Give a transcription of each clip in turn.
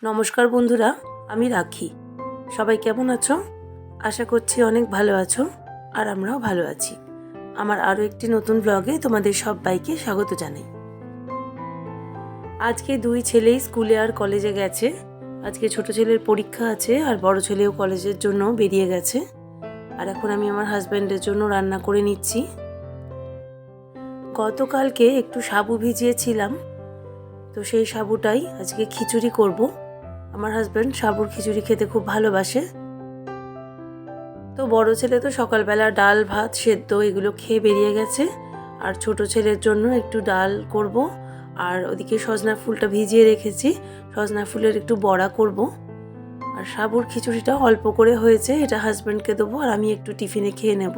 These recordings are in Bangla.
নমস্কার বন্ধুরা, আমি রাখি। সবাই কেমন আছো? আশা করছি অনেক ভালো আছো, আর আমরাও ভালো আছি। আমার আরও একটি নতুন ব্লগে তোমাদের সবাইকে স্বাগত জানাই। আজকে দুই ছেলেই স্কুলে আর কলেজে গেছে। আজকে ছোট ছেলের পরীক্ষা আছে আর বড় ছেলেও কলেজের জন্য বেরিয়ে গেছে। আর এখন আমি আমার হাজব্যান্ডের জন্য রান্না করে নিচ্ছি। গতকালকে একটু সাবু ভিজিয়েছিলাম, তো সেই সাবুটাই আজকে খিচুড়ি করব। আমার হাজব্যান্ড সাবুর খিচুড়ি খেতে খুব ভালোবাসে। তো বড় ছেলে তো সকালবেলা ডাল ভাত সেদ্ধ এগুলো খেয়ে বেরিয়ে গেছে, আর ছোট ছেলের জন্য একটু ডাল করব। আর ওদিকে সজনা ফুলটা ভিজিয়ে রেখেছি, সজনা ফুলের একটু বড়া করব। আর সাবুর খিচুড়িটা অল্প করে হয়েছে, এটা হাজব্যান্ডকে দেবো আর আমি একটু টিফিনে খেয়ে নেব।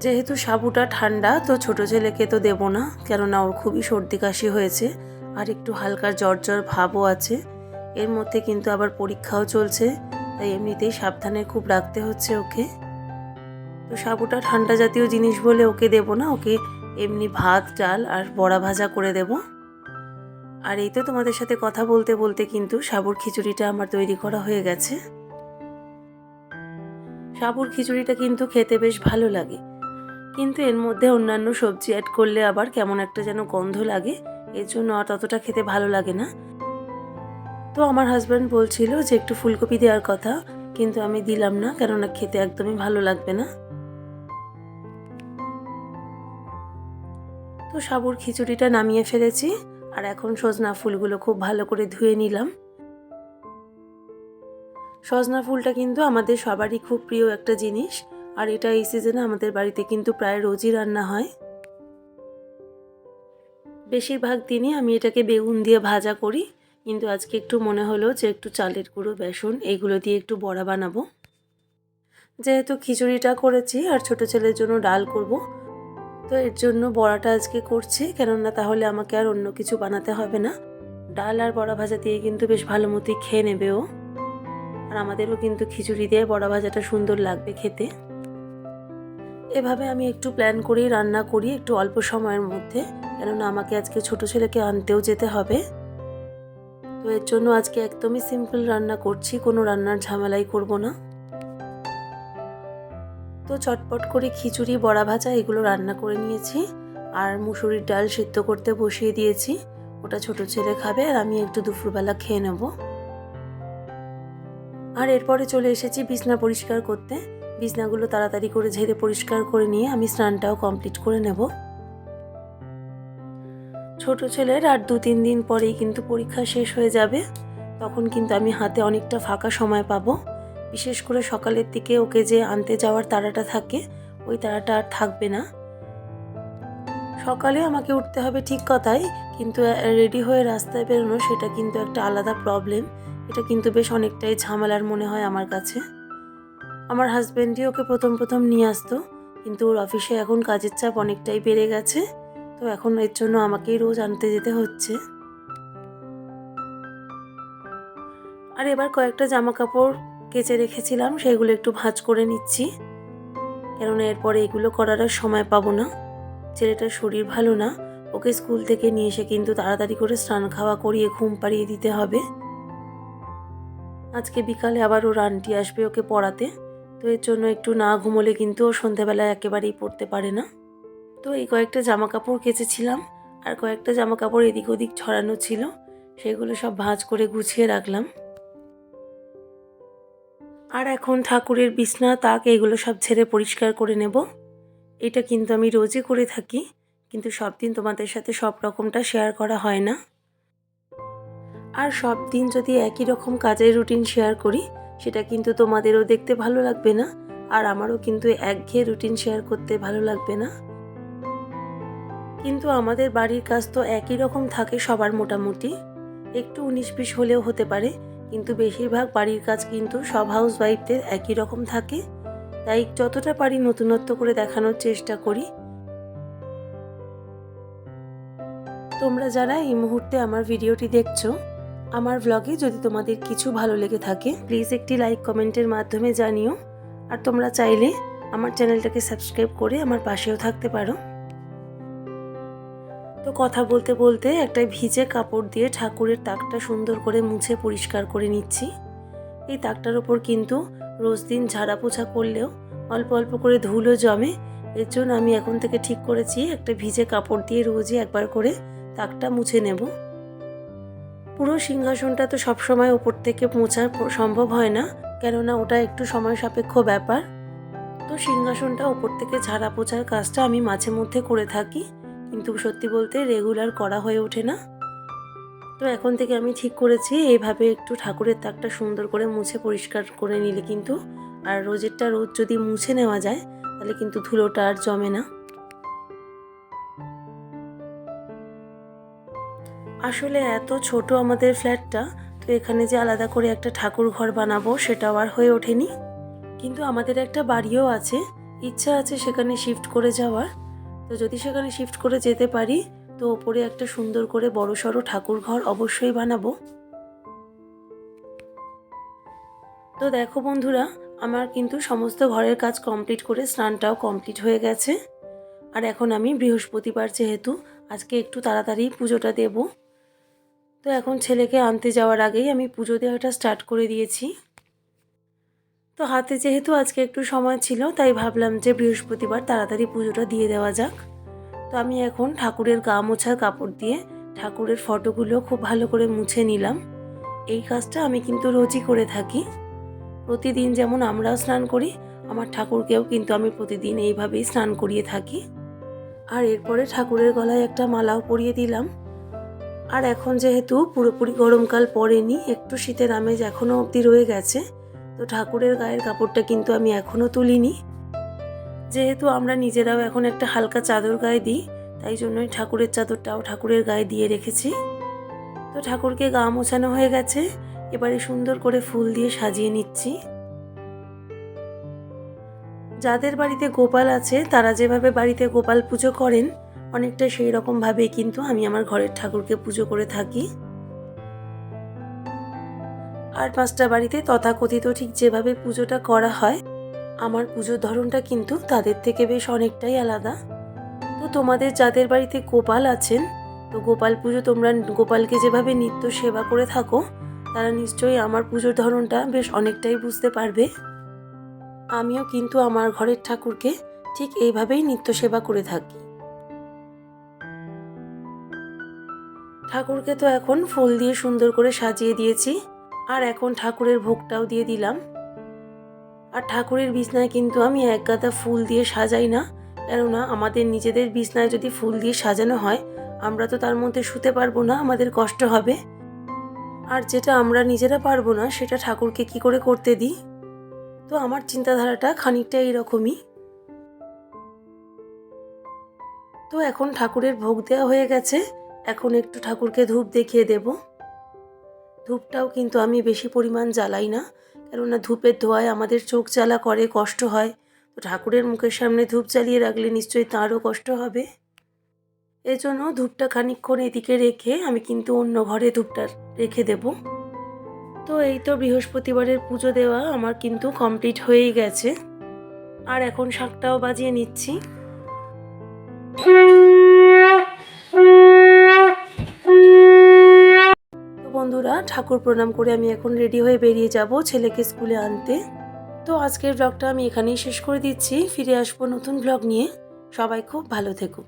যেহেতু সাবুটা ঠান্ডা, তো ছোট ছেলেকে তো দেবো না, কেননা ওর খুবই সর্দি কাশি হয়েছে আর একটু হালকা জ্বর জ্বর ভাবও আছে। এর মধ্যে কিন্তু আবার পরীক্ষাও চলছে, তাই এমনিতেই সাবধানে খুব রাখতে হচ্ছে ওকে। তো সাবুটা ঠান্ডা জাতীয় জিনিস বলে ওকে দেবো না, ওকে এমনি ভাত ডাল আর বড়া ভাজা করে দেব। আর এই তো তোমাদের সাথে কথা বলতে বলতে কিন্তু সাবুর খিচুড়িটা আমার তৈরি করা হয়ে গেছে। সাবুর খিচুড়িটা কিন্তু খেতে বেশ ভালো লাগে, কিন্তু এর মধ্যে অন্যান্য সবজি অ্যাড করলে আবার কেমন একটা যেন গন্ধ লাগে, এর জন্য আর ততটা খেতে ভালো লাগে না। তো আমার হাজব্যান্ড বলছিল যে একটু ফুলকপি দেওয়ার কথা, কিন্তু আমি দিলাম না, কেননা খেতে একদমই ভালো লাগবে না। তো সাবুর খিচুড়িটা নামিয়ে ফেলেছি, আর এখন সজনা ফুলগুলো খুব ভালো করে ধুয়ে নিলাম। সজনা ফুলটা কিন্তু আমাদের সবারই খুব প্রিয় একটা জিনিস, আর এটা এই সিজনে আমাদের বাড়িতে কিন্তু প্রায় রোজই রান্না হয়। বেশিরভাগ দিনই আমি এটাকে বেগুন দিয়ে ভাজা করি, কিন্তু আজকে একটু মনে হলো যে একটু চালের গুঁড়ো বেসন এইগুলো দিয়ে একটু বড়া বানাবো। যেহেতু খিচুড়িটা করেছি আর ছোট ছেলের জন্য ডাল করব, তো এর জন্য বড়াটা আজকে করছি, কেননা তাহলে আমাকে আর অন্য কিছু বানাতে হবে না। ডাল আর বড়া ভাজা দিয়ে কিন্তু বেশ ভালো মতোই খেয়ে নেবে ও, আর আমাদেরও কিন্তু খিচুড়ি দিয়ে বড়া ভাজাটা সুন্দর লাগবে খেতে। এভাবে আমি একটু প্ল্যান করেই রান্না করি, একটু অল্প সময়ের মধ্যে, কেননা আমাকে আজকে ছোট ছেলেকে আনতেও যেতে হবে। তো এর জন্য আজকে একদমই সিম্পল রান্না করছি, কোনো রান্নার ঝামেলাই করব না। তো চটপট করে খিচুড়ি বড়া ভাজা এগুলো রান্না করে নিয়েছি, আর মুসুরির ডাল সিদ্ধ করতে বসিয়ে দিয়েছি। ওটা ছোট ছেলে খাবে আর আমি একটু দুপুরবেলা খেয়ে নেব। আর এরপরে চলে এসেছি বিছনা পরিষ্কার করতে। বিছনাগুলো তাড়াতাড়ি করে ঝেড়ে পরিষ্কার করে নিয়ে আমি স্নানটাও কমপ্লিট করে নেব। ছোট ছেলের আর 2-3 দিন পরেই কিন্তু পরীক্ষা শেষ হয়ে যাবে, তখন কিন্তু আমি হাতে অনেকটা ফাঁকা সময় পাবো। বিশেষ করে সকালের দিকে ওকে যে আনতে যাওয়ার তাড়াটা থাকে, ওই তাড়াটা আর থাকবে না। সকালে আমাকে উঠতে হবে ঠিক কথাই, কিন্তু রেডি হয়ে রাস্তায় বেরোনো সেটা কিন্তু একটা আলাদা প্রবলেম। এটা কিন্তু বেশ অনেকটাই ঝামেলার মনে হয় আমার কাছে। আমার হাজব্যান্ডই ওকে প্রথম প্রথম নিয়ে আসতো, কিন্তু ওর অফিসে এখন কাজের চাপ অনেকটাই বেড়ে গেছে, তো এখন এর জন্য আমাকেই রোজ আনতে যেতে হচ্ছে। আর এবার কয়েকটা জামা কাপড় কেচে রেখেছিলাম, সেগুলো একটু ভাঁজ করে নিচ্ছি, কেননা এরপরে এগুলো করার আর সময় পাবো না। ছেলেটার শরীর ভালো না, ওকে স্কুল থেকে নিয়ে এসে কিন্তু তাড়াতাড়ি করে স্নান খাওয়া করিয়ে ঘুম পাড়িয়ে দিতে হবে। আজকে বিকালে আবার ওর আন্টি আসবে ওকে পড়াতে, তো এর জন্য একটু না ঘুমোলে কিন্তু ও সন্ধেবেলায় একেবারেই পড়তে পারে না। তো এই কয়েকটা জামা কাপড় কেচেছিলাম, আর কয়েকটা জামা কাপড় এদিক ওদিক ছড়ানো ছিল, সেগুলো সব ভাঁজ করে গুছিয়ে রাখলাম। আর এখন ঠাকুরের বিছনা তাক এগুলো সব ঝেড়ে পরিষ্কার করে নেব। এটা কিন্তু আমি রোজই করে থাকি, কিন্তু সব দিন তোমাদের সাথে সব রকমটা শেয়ার করা হয় না। আর সব দিন যদি একই রকম কাজের রুটিন শেয়ার করি, সেটা কিন্তু তোমাদেরও দেখতে ভালো লাগবে না, আর আমারও কিন্তু একঘেয়ে রুটিন শেয়ার করতে ভালো লাগবে না। কিন্তু আমাদের বাড়ির কাজ তো একই রকম থাকে সবার মোটামুটি, একটু 19-20 হলেও হতে পারে, কিন্তু বেশিরভাগ বাড়ির কাজ কিন্তু সব হাউস ওয়াইফদের একই রকম থাকে। তাই যতটা পারি নতুনত্ব করে দেখানোর চেষ্টা করি। তোমরা যারা এই মুহূর্তে আমার ভিডিওটি দেখছো, আমার ব্লগে যদি তোমাদের কিছু ভালো লেগে থাকে, প্লিজ একটি লাইক কমেন্টের মাধ্যমে জানিও। আর তোমরা চাইলে আমার চ্যানেলটাকে সাবস্ক্রাইব করে আমার পাশেও থাকতে পারো। তো কথা বলতে বলতে একটা ভিজে কাপড় দিয়ে ঠাকুরের তাকটা সুন্দর করে মুছে পরিষ্কার করে নিচ্ছি। এই তাকটার ওপর কিন্তু রোজ দিন ঝাড়া পোছা করলেও অল্প অল্প করে ধুলো জমে। এর জন্য আমি এখন থেকে ঠিক করেছি একটা ভিজে কাপড় দিয়ে রোজই একবার করে তাকটা মুছে নেব। পুরো সিংহাসনটা তো সবসময় ওপর থেকে মোছা সম্ভব হয় না, কেননা ওটা একটু সময় সাপেক্ষ ব্যাপার। তো সিংহাসনটা ওপর থেকে ঝাড়া পোছার কাজটা আমি মাঝে মধ্যে করে থাকি, কিন্তু সত্যি বলতে রেগুলার করা হয়ে ওঠে না। তো এখন থেকে আমি ঠিক করেছি এইভাবে একটু ঠাকুরের তাকটা সুন্দর করে মুছে পরিষ্কার করে নিলে কিন্তু, আর রোজেরটা রোজ যদি মুছে নেওয়া যায় তাহলে কিন্তু ধুলোটা আর জমে না। আসলে এত ছোট আমাদের ফ্ল্যাটটা, তো এখানে যে আলাদা করে একটা ঠাকুর ঘর বানাবো সেটাও আর হয়ে ওঠেনি। কিন্তু আমাদের একটা বাড়িও আছে, ইচ্ছা আছে সেখানে শিফট করে যাওয়ার। তো যদি সেখানে শিফট করে যেতে পারি তো ওপরে একটা সুন্দর করে বড়সড় ঠাকুর ঘর অবশ্যই বানাবো। তো দেখো বন্ধুরা, আমার কিন্তু সমস্ত ঘরের কাজ কমপ্লিট করে স্নানটাও কমপ্লিট হয়ে গেছে। আর এখন আমি বৃহস্পতিবার যেহেতু আজকে একটু তাড়াতাড়ি পুজোটা দেব, তো এখন ছেলেকে আনতে যাওয়ার আগেই আমি পুজো দেওয়াটা স্টার্ট করে দিয়েছি। তো হাতে যেহেতু আজকে একটু সময় ছিল তাই ভাবলাম যে বৃহস্পতিবার তাড়াতাড়ি পুজোটা দিয়ে দেওয়া যাক। তো আমি এখন ঠাকুরের গা মোছার কাপড় দিয়ে ঠাকুরের ফটোগুলো খুব ভালো করে মুছে নিলাম। এই কাজটা আমি কিন্তু রোজই করে থাকি। প্রতিদিন যেমন আমরাও স্নান করি, আমার ঠাকুরকেও কিন্তু আমি প্রতিদিন এইভাবেই স্নান করিয়ে থাকি। আর এরপরে ঠাকুরের গলায় একটা মালাও পরিয়ে দিলাম। আর এখন যেহেতু পুরোপুরি গরমকাল পড়েনি, একটু শীতের আমেজ এখনও অবধি রয়ে গেছে, তো ঠাকুরের গায়ের কাপড়টা কিন্তু আমি এখনও তুলিনি। যেহেতু আমরা নিজেরাও এখন একটা হালকা চাদর গায়ে দিই, তাই জন্যই ঠাকুরের চাদরটাও ঠাকুরের গায়ে দিয়ে রেখেছি। তো ঠাকুরকে গা মোছানো হয়ে গেছে, এবারে সুন্দর করে ফুল দিয়ে সাজিয়ে নিচ্ছি। যাদের বাড়িতে গোপাল আছে তারা যেভাবে বাড়িতে গোপাল পুজো করেন, অনেকটা সেই রকমভাবে কিন্তু আমি আমার ঘরের ঠাকুরকে পুজো করে থাকি। আর 5টা বাড়িতে তথাকথিত ঠিক যেভাবে পুজোটা করা হয়, আমার পুজোর ধরনটা কিন্তু তাদের থেকে বেশ অনেকটাই আলাদা। তো তোমাদের যাদের বাড়িতে গোপাল আছেন, তো গোপাল পুজো তোমরা গোপালকে যেভাবে নিত্য সেবা করে থাকো, তারা নিশ্চয়ই আমার পুজোর ধরনটা বেশ অনেকটাই বুঝতে পারবে। আমিও কিন্তু আমার ঘরের ঠাকুরকে ঠিক এইভাবেই নিত্য সেবা করে থাকি। ঠাকুরকে তো এখন ফুল দিয়ে সুন্দর করে সাজিয়ে দিয়েছি, আর এখন ঠাকুরের ভোগটাও দিয়ে দিলাম। আর ঠাকুরের বিছনায় কিন্তু আমি এক গাদা ফুল দিয়ে সাজাই না, কেননা আমাদের নিজেদের বিছনায় যদি ফুল দিয়ে সাজানো হয় আমরা তো তার মধ্যে শুতে পারবো না, আমাদের কষ্ট হবে। আর যেটা আমরা নিজেরা পারবো না সেটা ঠাকুরকে কি করে করতে দিই। তো আমার চিন্তাধারাটা খানিকটা এইরকমই। তো এখন ঠাকুরের ভোগ দেওয়া হয়ে গেছে, এখন একটু ঠাকুরকে ধূপ দেখিয়ে দেব। ধূপটাও কিন্তু আমি বেশি পরিমাণ জ্বালাই না, কেননা ধূপের ধোঁয়ায় আমাদের চোখ জ্বালা করে, কষ্ট হয়। তো ঠাকুরের মুখের সামনে ধূপ জ্বালিয়ে রাখলে নিশ্চয়ই তাঁরও কষ্ট হবে। এজন্য ধূপটা খানিকক্ষণ এদিকে রেখে আমি কিন্তু অন্য ঘরে ধূপটা রেখে দেব। তো এই তো বৃহস্পতিবারের পুজো দেওয়া আমার কিন্তু কমপ্লিট হয়েই গেছে। আর এখন শাঁখটাও বাজিয়ে নিচ্ছি। তো বন্ধুরা, ঠাকুর প্রণাম করে আমি এখন রেডি হয়ে বেরিয়ে যাব ছেলেকে স্কুলে আনতে। তো আজকের ব্লগটা আমি এখানেই শেষ করে দিচ্ছি, ফিরে আসবো নতুন ব্লগ নিয়ে। সবাই খুব ভালো থেকো।